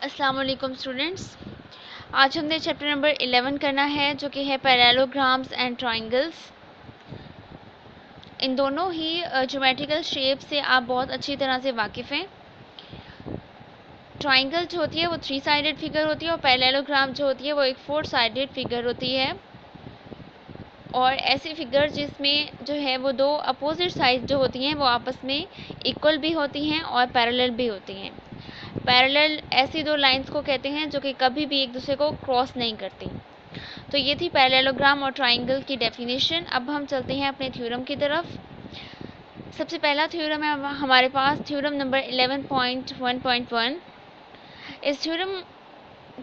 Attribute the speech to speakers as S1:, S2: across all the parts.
S1: अस्सलाम वालेकुम स्टूडेंट्स। आज हमने चैप्टर नंबर 11 करना है जो कि है पैरेललोग्राम्स एंड ट्रायंगल्स। इन दोनों ही ज्योमेट्रिकल शेप से आप बहुत अच्छी तरह से वाकिफ़ हैं। ट्रायंगल जो होती है वो 3 साइडेड फिगर होती है और पैरेललोग्राम जो होती है वो एक 4 साइडेड फिगर होती है। और ऐसी फिगर जिसमें जो है वो दो अपोजिट साइड जो होती हैं वो आपस में इक्वल भी होती हैं और पैरेलल भी होती हैं। पैरेलल ऐसी दो लाइंस को कहते हैं जो कि कभी भी एक दूसरे को क्रॉस नहीं करती। तो ये थी पैरेललोग्राम और ट्रायंगल की डेफिनेशन। अब हम चलते हैं अपने थ्योरम की तरफ। सबसे पहला थ्योरम है हमारे पास थ्योरम नंबर 11.1.1। इस थ्योरम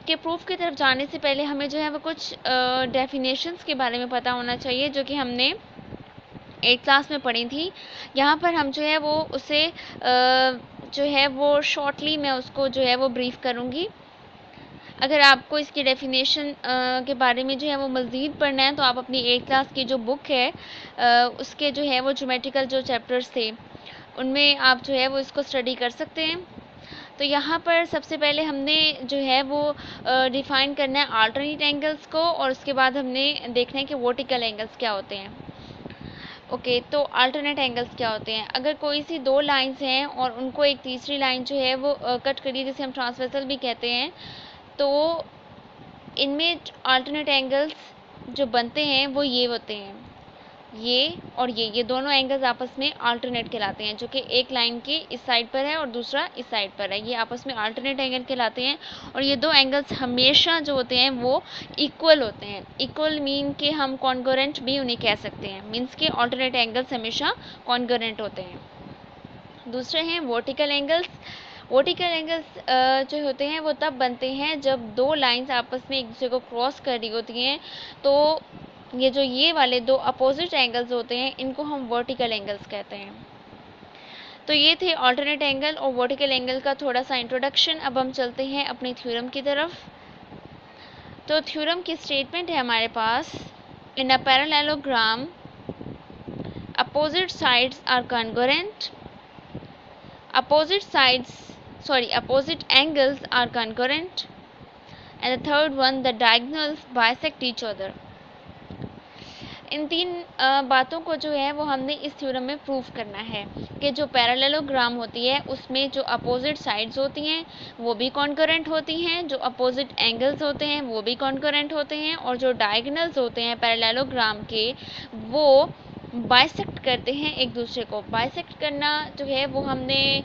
S1: के प्रूफ की तरफ जाने से पहले हमें जो है वो कुछ डेफिनेशंस के बारे में पता होना चाहिए जो कि हमने 8th क्लास में पढ़ी थी। यहाँ पर हम जो है वो उसे जो है वो शॉर्टली मैं उसको जो है वो ब्रीफ करूँगी। अगर आपको इसकी डेफिनेशन के बारे में जो है वो मज़ीद पढ़ना है तो आप अपनी 8th क्लास की जो बुक है उसके जो है वो ज्योमेट्रिकल जो चैप्टर्स थे उनमें आप जो है वो इसको स्टडी कर सकते हैं। तो यहाँ पर सबसे पहले हमने जो है वो डिफ़ाइन करना है अल्टरनेट एंगल्स को और उसके बाद हमने देखना है कि वर्टिकल एंगल्स क्या होते हैं। ओके, तो अल्टरनेट एंगल्स क्या होते हैं? अगर कोई सी दो लाइंस हैं और उनको एक तीसरी लाइन जो है वो कट करी, जिसे हम ट्रांसवर्सल भी कहते हैं, तो इनमें अल्टरनेट एंगल्स जो बनते हैं वो ये होते हैं, ये और ये दोनों एंगल्स आपस में अल्टरनेट कहलाते हैं, जो कि एक लाइन के इस साइड पर है और दूसरा इस साइड पर है। ये आपस में अल्टरनेट एंगल कहलाते हैं और ये दो एंगल्स हमेशा जो होते हैं वो इक्वल होते हैं। इक्वल मीन कि हम कॉन्ग्रुएंट भी उन्हें कह सकते हैं, मीन्स के अल्टरनेट एंगल्स हमेशा कॉन्ग्रुएंट होते हैं। दूसरे हैं वर्टिकल एंगल्स। वर्टिकल एंगल्स जो होते हैं वो तब बनते हैं जब दो लाइंस आपस में एक दूसरे को क्रॉस कर रही होती हैं। तो ये वाले दो अपोजिट एंगल्स होते हैं इनको हम वर्टिकल एंगल्स कहते हैं। तो ये थे अल्टरनेट एंगल और वर्टिकल एंगल का थोड़ा सा इंट्रोडक्शन। अब हम चलते हैं अपने थ्योरम की तरफ। तो थ्योरम की स्टेटमेंट है हमारे पास, in a parallelogram opposite sides are congruent, opposite angles are congruent, and the third one, the diagonals bisect each other. इन तीन बातों को जो है वो हमने इस थ्योरम में प्रूव करना है कि जो पैरेललोग्राम होती है उसमें जो अपोजिट साइड्स होती हैं वो भी कॉन्करेंट होती हैं, जो अपोजिट एंगल्स होते हैं वो भी कॉन्करेंट होते हैं, और जो डायगोनल्स होते हैं पैरेललोग्राम के वो बाइसेक्ट करते हैं एक दूसरे को। बाइसेक्ट करना जो है वो हमने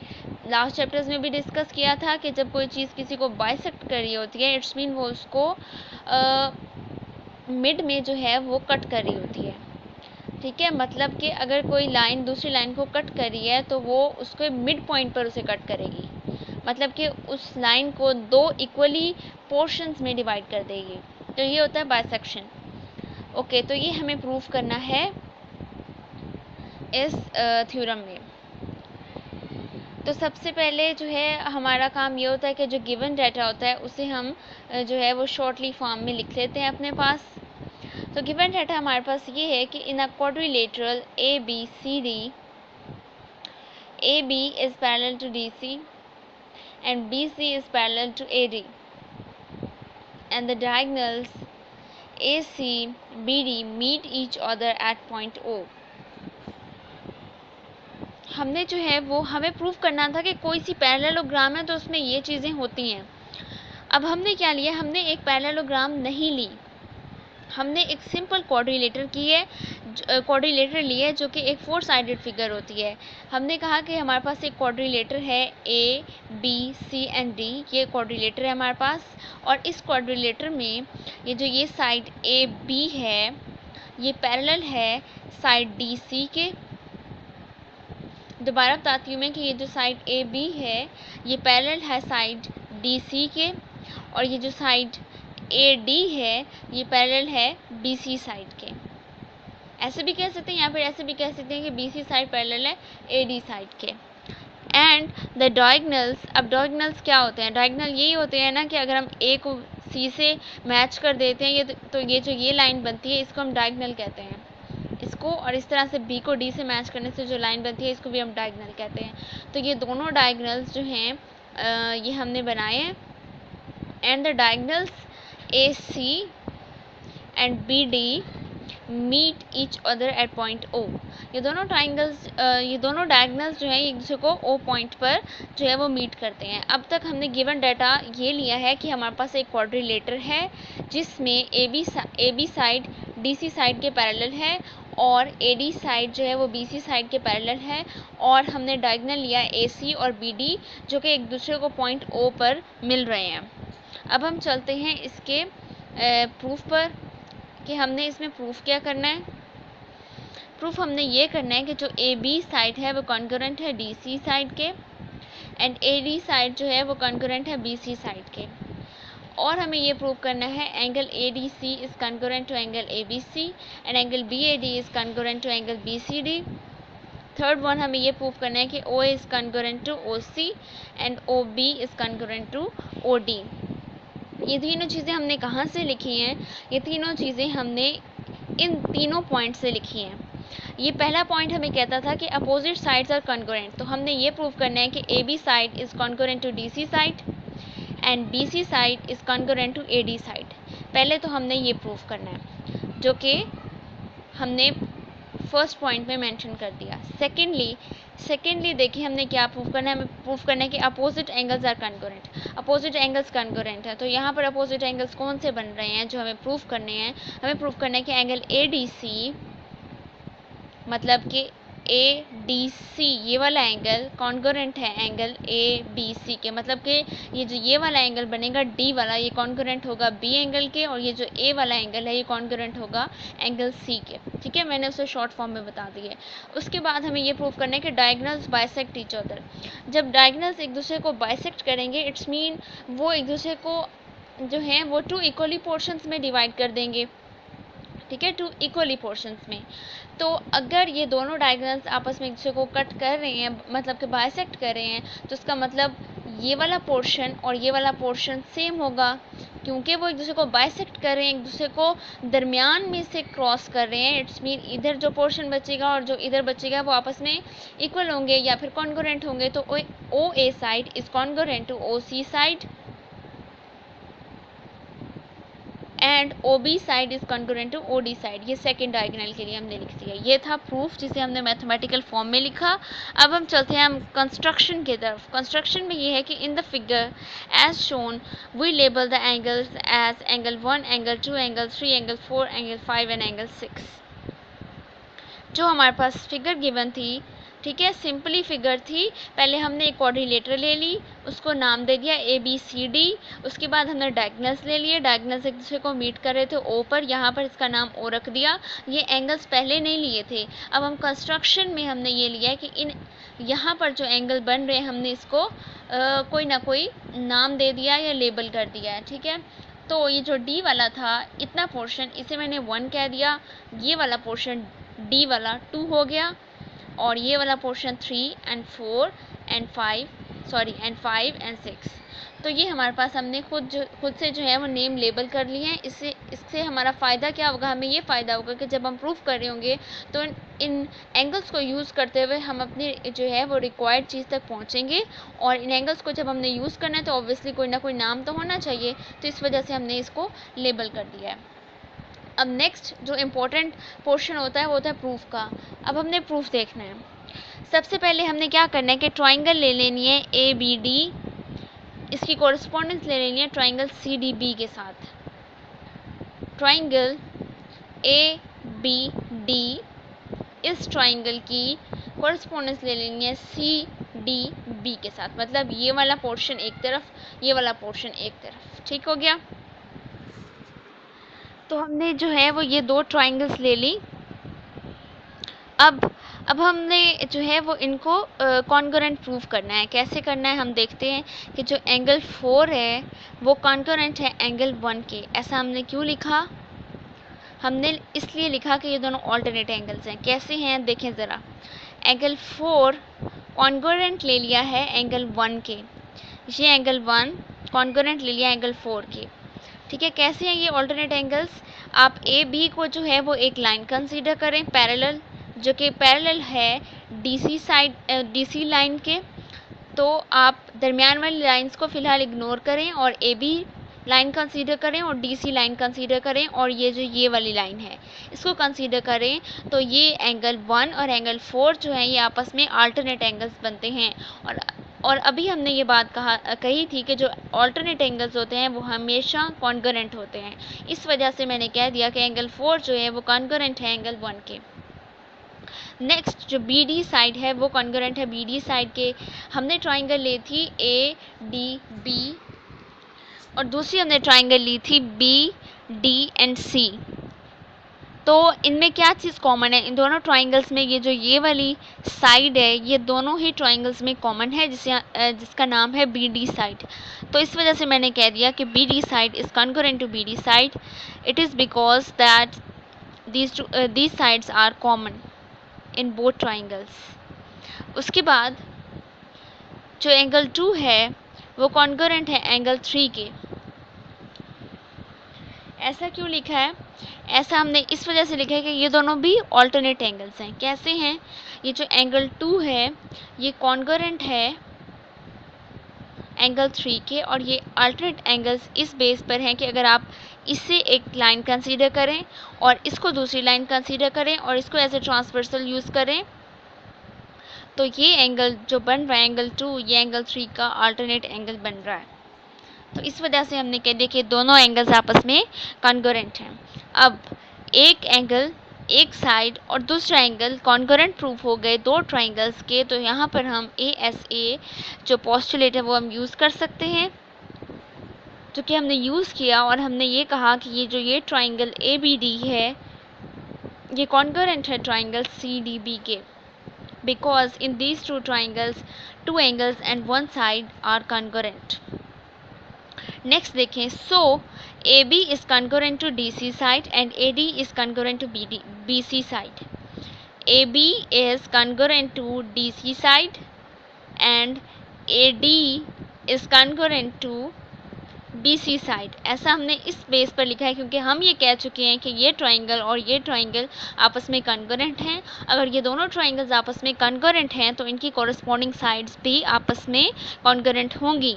S1: लास्ट चैप्टर्स में भी डिस्कस किया था कि जब कोई चीज़ किसी को बाइसेक्ट कर रही होती है इट्स मीन वो उसको मिड में जो है वो कट कर रही होती है। ठीक है, मतलब कि अगर कोई लाइन दूसरी लाइन को कट कर रही है तो वो उसको मिड पॉइंट पर उसे कट करेगी, मतलब कि उस लाइन को दो इक्वली पोर्शंस में डिवाइड कर देगी। तो ये होता है बाइसेक्शन। ओके, तो ये हमें प्रूव करना है इस थ्योरम में। तो सबसे पहले जो है हमारा काम ये होता है कि जो गिवन डाटा होता है उसे हम जो है वो शॉर्टली फॉर्म में लिख लेते हैं अपने पास। तो गिवन डाटा हमारे पास ये है कि in a quadrilateral ABCD, AB is parallel to DC and BC is parallel to AD and the diagonals AC BD meet each other at point O. हमने जो है वो हमें प्रूफ करना था कि कोई सी पैरेललोग्राम है तो उसमें ये चीज़ें होती हैं। अब हमने क्या लिया, हमने एक पैरेललोग्राम नहीं ली, हमने एक सिंपल क्वाड्रिलेटर की है, क्वाड्रिलेटर ली है जो कि एक 4 साइडेड फिगर होती है। हमने कहा कि हमारे पास एक क्वाड्रिलेटर है ABC एंड D, ये क्वाड्रिलेटर है हमारे पास, और इस क्वाड्रिलेटर में ये साइड AB है ये पैरेलल है साइड DC के। दोबारा बताती हूँ मैं कि ये जो साइड AB है ये पैरेलल है साइड DC के, और ये जो साइड AD है ये पैरेलल है BC साइड के। ऐसे भी कह सकते हैं या फिर ऐसे भी कह सकते हैं कि BC साइड पैरेलल है AD साइड के। एंड द डायगोनल्स, अब डायगोनल्स क्या होते हैं? डायगोनल यही होते हैं ना कि अगर हम A को C से मैच कर देते हैं तो ये लाइन बनती है इसको हम डायगोनल कहते हैं इसको, और इस तरह से B को D से मैच करने से जो लाइन बनती है इसको भी हम डायगोनल कहते हैं। तो ये दोनों डायगोनल्स जो हैं ये हमने बनाए हैं and the diagonals AC and BD meet each other at point O। ये दोनों ट्राइंगल्स, ये दोनों डायगोनल्स जो है एक दूसरे को O पॉइंट पर जो है वो मीट करते हैं। अब तक हमने गिवन डाटा ये लिया है कि हमारे पास एक क्वाड्रिलेटर है जिसमें AB साइड DC साइड के पैरेलल है और AD साइड जो है वो BC साइड के पैरेलल है, और हमने डायगोनल लिया AC और BD जो कि एक दूसरे को पॉइंट O पर मिल रहे हैं। अब हम चलते हैं इसके प्रूफ पर कि हमने इसमें प्रूफ क्या करना है। प्रूफ हमने ये करना है कि जो AB साइड है वो कॉन्करेंट है DC साइड के, एंड AD साइड जो है वो कॉन्करेंट है BC साइड के, और हमें ये प्रूव करना है angle ADC is concurrent to angle ABC and angle BAD is concurrent to angle BCD। Third one हमें ये प्रूव करना है कि OA is concurrent to OC and OB is concurrent to OD। ये तीनों चीज़ें हमने कहाँ से लिखी हैं? ये तीनों चीज़ें हमने इन तीनों पॉइंट से लिखी हैं। ये पहला पॉइंट हमें कहता था कि अपोजिट साइड्स आर कॉन्करेंट, तो हमने ये प्रूव करना है कि AB side is concurrent to DC side and BC side is concurrent to AD side. पहले तो हमने ये प्रूव करना है जो कि हमने फर्स्ट पॉइंट में मेंशन कर दिया। सेकेंडली देखिए हमने क्या प्रूव करना है। हमें प्रूव करना है कि opposite angles are concurrent. Opposite angles concurrent है, तो यहाँ पर अपोजिट एंगल्स कौन से बन रहे हैं जो हमें प्रूव करने हैं? हमें प्रूव करना है कि एंगल ADC मतलब कि ADC ये वाला एंगल कॉन्करेंट है एंगल ABC के, मतलब कि ये वाला एंगल बनेगा D वाला, ये कॉन्करेंट होगा B एंगल के, और ये जो A वाला एंगल है ये कॉन्करेंट होगा एंगल C के। ठीक है, मैंने उसे शॉर्ट फॉर्म में बता दी है। उसके बाद हमें ये प्रूव करना है कि डायगोनल्स बाइसेक्ट ईच अदर। जब डायगोनल्स एक दूसरे को बाइसेक्ट करेंगे इट्स मीन वो एक दूसरे को जो है वो 2 इक्वली पोर्शंस में डिवाइड कर देंगे। ठीक है, 2 इक्वली पोर्शंस में। तो अगर ये दोनों डायगोनल्स आपस में एक दूसरे को कट कर रहे हैं, मतलब कि बाइसेक्ट कर रहे हैं, तो इसका मतलब ये वाला पोर्शन और ये वाला पोर्शन सेम होगा, क्योंकि वो एक दूसरे को बाइसेक्ट कर रहे हैं, एक दूसरे को दरमियान में से क्रॉस कर रहे हैं। इट्स मीन इधर जो पोर्शन बचेगा और जो इधर बचेगा वो आपस में इक्वल होंगे या फिर कॉन्करेंट होंगे। तो OA side is concurrent to OC side and OB side is concurrent to OD side. ये सेकेंड डायगोनल के लिए हमने लिख दिया। ये था प्रूफ जिसे हमने मैथमेटिकल फॉर्म में लिखा। अब हम चलते हैं हम कंस्ट्रक्शन की तरफ। कंस्ट्रक्शन में ये है कि in the figure as shown we label the angles as angle 1, angle 2, angle 3, angle 4, angle 5 and angle 6। जो हमारे पास फिगर गिवन थी, ठीक है, सिंपली फिगर थी। पहले हमने एक क्वाड्रिलेटर ले ली, उसको नाम दे दिया ABCD। उसके बाद हमने डायगोनल्स ले लिए, डायगोनल्स एक दूसरे को मीट कर रहे थे O पर, यहाँ पर इसका नाम O रख दिया। ये एंगल्स पहले नहीं लिए थे। अब हम कंस्ट्रक्शन में हमने ये लिया है कि इन यहाँ पर जो एंगल बन रहे हैं हमने इसको कोई ना कोई नाम दे दिया या लेबल कर दिया है। ठीक है, तो ये जो D वाला था इतना पोर्शन, इसे मैंने 1 कह दिया। ये वाला पोर्शन D वाला 2 हो गया, और ये वाला पोर्शन 3 एंड 4 एंड 5 एंड 6। तो ये हमारे पास हमने खुद से जो है वो नेम लेबल कर लिए हैं। इससे हमारा फ़ायदा क्या होगा? हमें ये फ़ायदा होगा कि जब हम प्रूफ कर रहे होंगे तो इन एंगल्स को यूज़ करते हुए हम अपनी जो है वो रिक्वायर्ड चीज़ तक पहुँचेंगे। और इन एंगल्स को जब हमने यूज़ करना है तो ऑब्वियसली कोई ना कोई नाम तो होना चाहिए, तो इस वजह से हमने इसको लेबल कर दिया है। अब नेक्स्ट जो इम्पोर्टेंट पोर्शन होता है वो होता है प्रूफ का। अब हमने प्रूफ देखना है। सबसे पहले हमने क्या करना है कि ट्राइंगल ले लेनी है ABD, इसकी कॉरस्पॉन्डेंस ले लेनी है ट्राइंगल CDB के साथ। ट्राइंगल ABD इस ट्राइंगल की कॉरस्पॉन्डेंस ले लेनी है CDB के साथ, मतलब ये वाला पोर्शन एक तरफ, ये वाला पोर्शन एक तरफ। ठीक हो गया? तो हमने जो है वो ये 2 ट्राइंगल्स ले ली। अब हमने जो है वो इनको कॉन्करेंट प्रूफ करना है। कैसे करना है हम देखते हैं कि जो एंगल 4 है वो कॉन्करेंट है एंगल 1 के। ऐसा हमने क्यों लिखा? हमने इसलिए लिखा कि ये दोनों ऑल्टरनेट एंगल्स हैं। कैसे हैं देखें ज़रा। एंगल 4 कॉन्करेंट ले लिया है एंगल 1 के, ये एंगल 1 कॉन्करेंट ले लिया एंगल 4 के। ठीक है, कैसे हैं ये ऑल्टरनेट एंगल्स? आप AB को जो है वो एक लाइन कंसीडर करें पैरेलल, जो कि पैरेलल है DC लाइन के। तो आप दरमियान वाली लाइंस को फ़िलहाल इग्नोर करें और AB लाइन कंसीडर करें और DC लाइन कंसीडर करें और ये वाली लाइन है इसको कंसीडर करें, तो ये एंगल 1 और एंगल 4 जो है ये आपस में अल्टरनेट एंगल्स बनते हैं। और अभी हमने ये बात कही थी कि जो अल्टरनेट एंगल्स होते हैं वो हमेशा कॉन्ग्रुएंट होते हैं। इस वजह से मैंने कह दिया कि एंगल 4 जो है वो कॉन्ग्रुएंट है एंगल 1 के। नेक्स्ट जो BD साइड है वो कॉन्ग्रुएंट है BD साइड के। हमने ट्राइंगल ली थी ADB और दूसरी हमने ट्राइंगल ली थी BDC। तो इनमें क्या चीज़ कॉमन है इन दोनों ट्राइंगल्स में? ये वाली साइड है ये दोनों ही ट्राइंगल्स में कॉमन है जिसका नाम है BD साइड। तो इस वजह से मैंने कह दिया कि BD side is congruent to BD side. It is because that these sides are common in both triangles। उसके बाद जो एंगल 2 है वो कॉन्ग्रुएंट है एंगल 3 के। ऐसा क्यों लिखा है? ऐसा हमने इस वजह से लिखा है कि ये दोनों भी ऑल्टरनेट एंगल्स हैं। कैसे हैं? ये जो एंगल 2 है ये कॉन्ग्रुएंट है एंगल 3 के और ये अल्टरनेट एंगल्स इस बेस पर हैं कि अगर आप इससे एक लाइन कंसीडर करें और इसको दूसरी लाइन कंसीडर करें और इसको ऐसे ट्रांसवर्सल यूज़ करें तो ये एंगल जो बन रहा है एंगल 2 ये एंगल 3 का अल्टरनेट एंगल बन रहा है। तो इस वजह से हमने कह दिया कि दोनों एंगल्स आपस में कॉन्ग्रुएंट हैं। अब एक एंगल एक साइड और दूसरा एंगल कॉन्ग्रुएंट प्रूफ हो गए दो ट्राइंगल्स के, तो यहाँ पर हम ASA जो पोस्टुलेट है वो हम यूज़ कर सकते हैं, जो कि हमने यूज़ किया और हमने ये कहा कि ये ट्राइंगल ABD है ये कॉन्ग्रुएंट है ट्राइंगल CDB के, because in these two triangles two angles and one side are congruent। Next देखें, सो AB is congruent to DC side and AD is congruent to BC side। AB is congruent to DC side and AD is congruent to BC side. ऐसा हमने इस base पर लिखा है क्योंकि हम ये कह चुके हैं कि ये ट्राइंगल और ये ट्राइंगल आपस में कॉन्ग्रुएंट हैं। अगर ये दोनों ट्राइंगल्स आपस में कॉन्ग्रुएंट हैं तो इनकी कॉरस्पॉन्डिंग साइड्स भी आपस में कॉन्ग्रुएंट होंगी।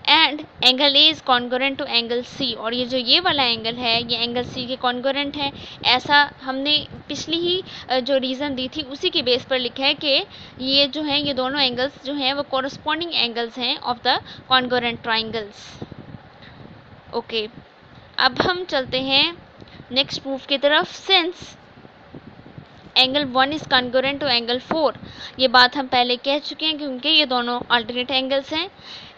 S1: And angle A is congruent to angle C और ये वाला एंगल है ये एंगल C के कॉन्ग्रुएंट है। ऐसा हमने पिछली ही जो रीज़न दी थी उसी के बेस पर लिखा है कि ये जो हैं ये दोनों एंगल्स जो हैं वो कॉरस्पॉन्डिंग एंगल्स हैं of the congruent triangles. Okay, अब हम चलते हैं नेक्स्ट प्रूफ की तरफ। Since angle 1 is congruent to angle 4, ये बात हम पहले कह चुके हैं क्योंकि ये दोनों अल्टरनेट एंगल्स हैं।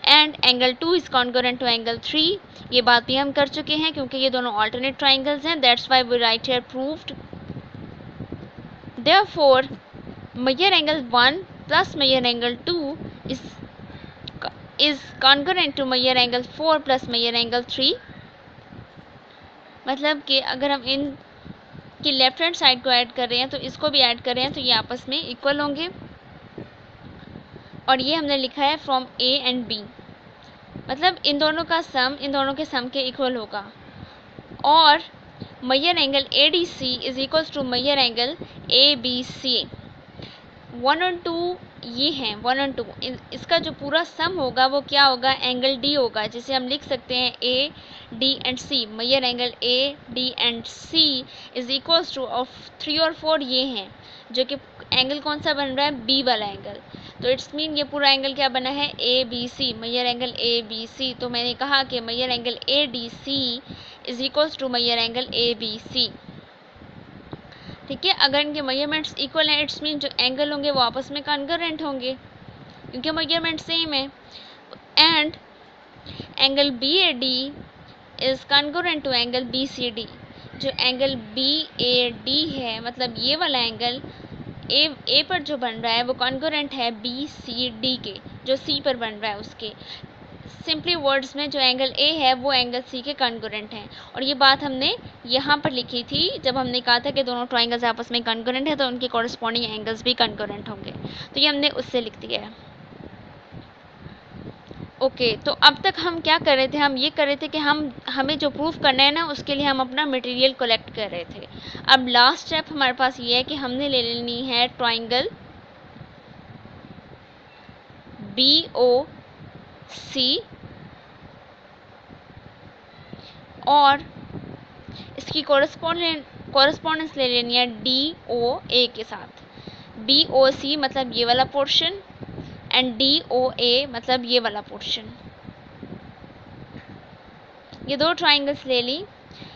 S1: And angle 2 is congruent to angle 3, ये बात भी हम कर चुके हैं क्योंकि ये दोनों अल्टरनेट ट्राइंगल्स हैं। That's why we write here proved. Therefore measure angle 1 plus measure angle 2 is congruent to measure angle 4 plus measure angle 3। मतलब कि अगर हम इन की लेफ्ट हैंड साइड को ऐड कर रहे हैं तो इसको भी ऐड कर रहे हैं तो ये आपस में इक्वल होंगे। और ये हमने लिखा है फ्रॉम A एंड B, मतलब इन दोनों के सम के इक्वल होगा। और measure angle ADC is equals to measure angle ABC। 1 और 2 ये हैं 1 और 2, इसका जो पूरा सम होगा वो क्या होगा? एंगल D होगा, जिसे हम लिख सकते हैं A D and C। Measure angle A D and C is equals to of 3 और 4 ये हैं, जो कि एंगल कौन सा बन रहा है? B वाला एंगल। तो इट्स मीन ये पूरा एंगल क्या बना है? ABC, measure angle ABC। तो मैंने कहा कि measure angle ADC is equals to measure angle ABC। ठीक है, अगर इनके मेजरमेंट्स इक्वल हैं इट्स मीन जो एंगल होंगे वो आपस में कॉन्ग्रुएंट होंगे क्योंकि मेजरमेंट सेम है। And angle BAD is congruent to angle BCD। जो एंगल BAD है मतलब ये वाला एंगल ए पर जो बन रहा है वो कॉन्ग्रुएंट है BCD के, जो C पर बन रहा है उसके। सिंपली वर्ड्स में जो एंगल A है वो एंगल C के कॉन्ग्रुएंट है। और ये बात हमने यहाँ पर लिखी थी जब हमने कहा था कि दोनों ट्राइंगल्स आपस में कॉन्ग्रुएंट है तो उनके कॉरस्पॉन्डिंग एंगल्स भी कॉन्ग्रुएंट होंगे। तो ये हमने उससे लिख दिया है। ओके, तो अब तक हम क्या कर रहे थे? हम ये कर रहे थे कि हमें जो प्रूफ करना है ना उसके लिए हम अपना मटेरियल कलेक्ट कर रहे थे। अब लास्ट स्टेप हमारे पास ये है कि हमने ले लेनी है ट्राइंगल BOC और इसकी कॉरस्पॉन्डेंस ले लेनी है DOA के साथ। BOC मतलब ये वाला पोर्शन एंड DOA मतलब ये वाला पोर्शन। ये दो ट्राइंगल्स ले ली।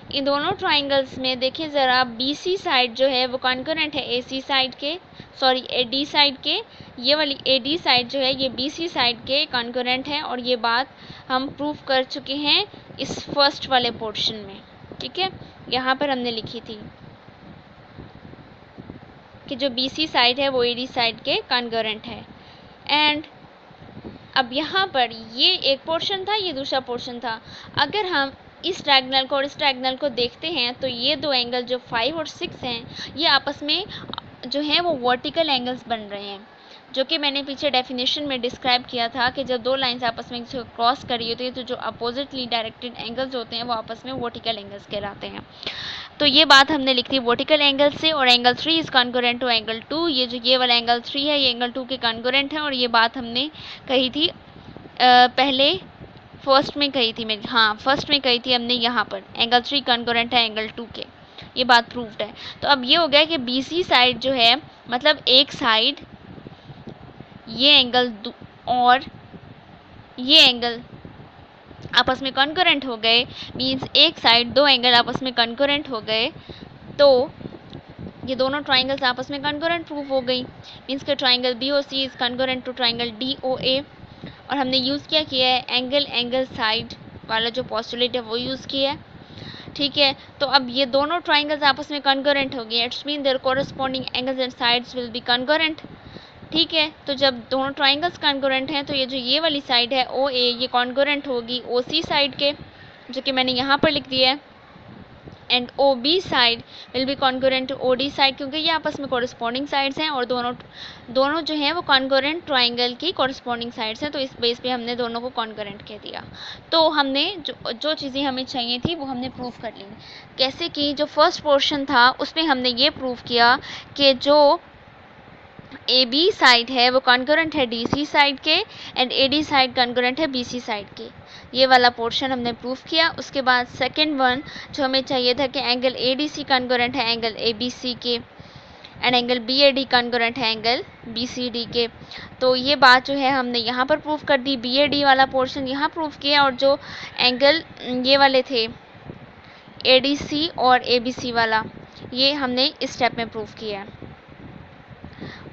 S1: इन दोनों ट्राइंगल्स में देखिए ज़रा BC साइड जो है वो कॉन्करेंट है AC साइड के, सॉरी AD साइड के। ये वाली AD साइड जो है ये BC साइड के कॉन्करेंट है, और ये बात हम प्रूव कर चुके हैं इस फर्स्ट वाले पोर्शन में। ठीक है, यहाँ पर हमने लिखी थी कि जो BC साइड है वो AD साइड के कॉन्करेंट है। एंड अब यहाँ पर ये एक पोर्शन था, ये दूसरा पोर्शन था। अगर हम इस डायगोनल को और इस डायगोनल को देखते हैं तो ये दो एंगल जो 5 और 6 हैं ये आपस में जो है वो वर्टिकल एंगल्स बन रहे हैं, जो कि मैंने पीछे डेफिनेशन में डिस्क्राइब किया था कि जब दो लाइंस आपस में क्रॉस कर रही होती है तो जो अपोजिटली डायरेक्टेड एंगल्स होते हैं वो आपस में वर्टिकल एंगल्स कहलाते हैं। तो ये बात हमने लिखी थी वर्टिकल एंगल से। और angle 3 is concurrent to angle 2। ये जो ये वाला एंगल 3 है ये एंगल 2 के कॉन्करेंट है, और ये बात हमने कही थी पहले फर्स्ट में कही थी मैं, हाँ फर्स्ट में कही थी हमने यहाँ पर एंगल 3 कॉन्करेंट है एंगल 2 के। ये बात प्रूव्ड है। तो अब ये हो गया कि BC साइड जो है मतलब एक साइड ये एंगल और ये एंगल आपस में कॉन्करेंट हो गए, मीन्स एक साइड दो एंगल आपस में कॉन्करेंट हो गए, तो ये दोनों ट्राइंगल्स आपस में कॉन्करेंट प्रूव हो गई। मीन्स के triangle BOC is concurrent to triangle DOA। और हमने यूज़ किया है एंगल साइड वाला जो पोस्टुलेट है वो यूज़ किया है। ठीक है, तो अब ये दोनों ट्राइंगल्स आपस में कॉन्करेंट हो गए, it's mean there corresponding angles and sides will be concurrent. ठीक है, तो जब दोनों ट्राइंगल्स कॉन्करेंट हैं तो ये जो ये वाली साइड है OA ये कॉन्करेंट होगी OC साइड के, जो कि मैंने यहाँ पर लिख दिया है। And OB side will be concurrent to OD side, क्योंकि ये आपस में कॉरस्पॉन्डिंग साइड्स हैं और दोनों जो हैं वो कॉन्करेंट ट्राइंगल की कॉरस्पॉन्डिंग साइड्स हैं, तो इस बेस पे हमने दोनों को कॉन्करेंट कह दिया। तो हमने जो चीज़ें हमें चाहिए थी वो हमने प्रूव कर ली। कैसे कि जो फर्स्ट पोर्शन था उसमें हमने ये प्रूव किया कि जो AB साइड है वो कॉन्करेंट है DC साइड के एंड AD साइड कॉन्करेंट है BC साइड के। ये वाला पोर्शन हमने प्रूफ किया। उसके बाद सेकंड वन जो हमें चाहिए था कि एंगल ADC कॉन्करेंट है एंगल ABC के एंड एंगल BAD कॉन्करेंट है एंगल BCD के। तो ये बात जो है हमने यहाँ पर प्रूफ कर दी, BAD वाला पोर्शन यहाँ प्रूफ किया, और जो एंगल ये वाले थे ADC और ABC वाला ये हमने इस स्टेप में प्रूफ किया।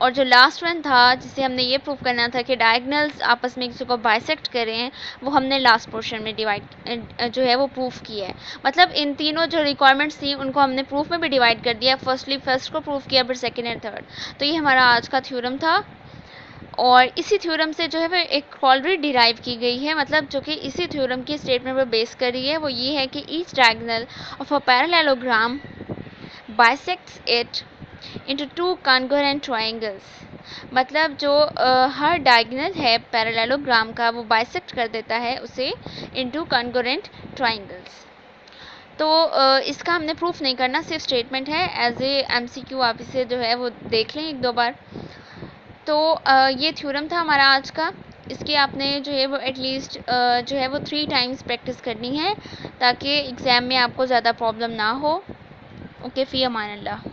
S1: और जो लास्ट वन था जिसे हमने ये प्रूव करना था कि डायगोनल्स आपस में एक दूसरे को बाइसेक्ट कर रहे हैं, वो हमने लास्ट पोर्शन में डिवाइड जो है वो प्रूफ किया है। मतलब इन तीनों जो रिक्वायरमेंट्स थी उनको हमने प्रूफ में भी डिवाइड कर दिया। फर्स्टली फर्स्ट को प्रूफ किया, फिर सेकेंड एंड थर्ड। तो ये हमारा आज का थ्योरम था, और इसी थ्योरम से जो है वो एक ऑलरेडी डिराइव की गई है, मतलब जो कि इसी थ्योरम की स्टेटमेंट पर बेस कर रही है। वो ये है कि each diagonal of a parallelogram bisects it into two congruent triangles। मतलब जो हर डायगोनल है पैरेललोग्राम का वो बाइसेक्ट कर देता है उसे into congruent triangles। तो इसका हमने प्रूफ नहीं करना, सिर्फ स्टेटमेंट है। एज ए MCQ आप इसे जो है वो देख लें एक दो बार। तो ये थ्योरम था हमारा आज का। इसकी आपने जो है वो एटलीस्ट जो है वो 3 टाइम्स प्रैक्टिस करनी है ताकि एग्ज़ाम में आपको ज़्यादा प्रॉब्लम ना हो। ओके, फ़ी अमान अल्लाह।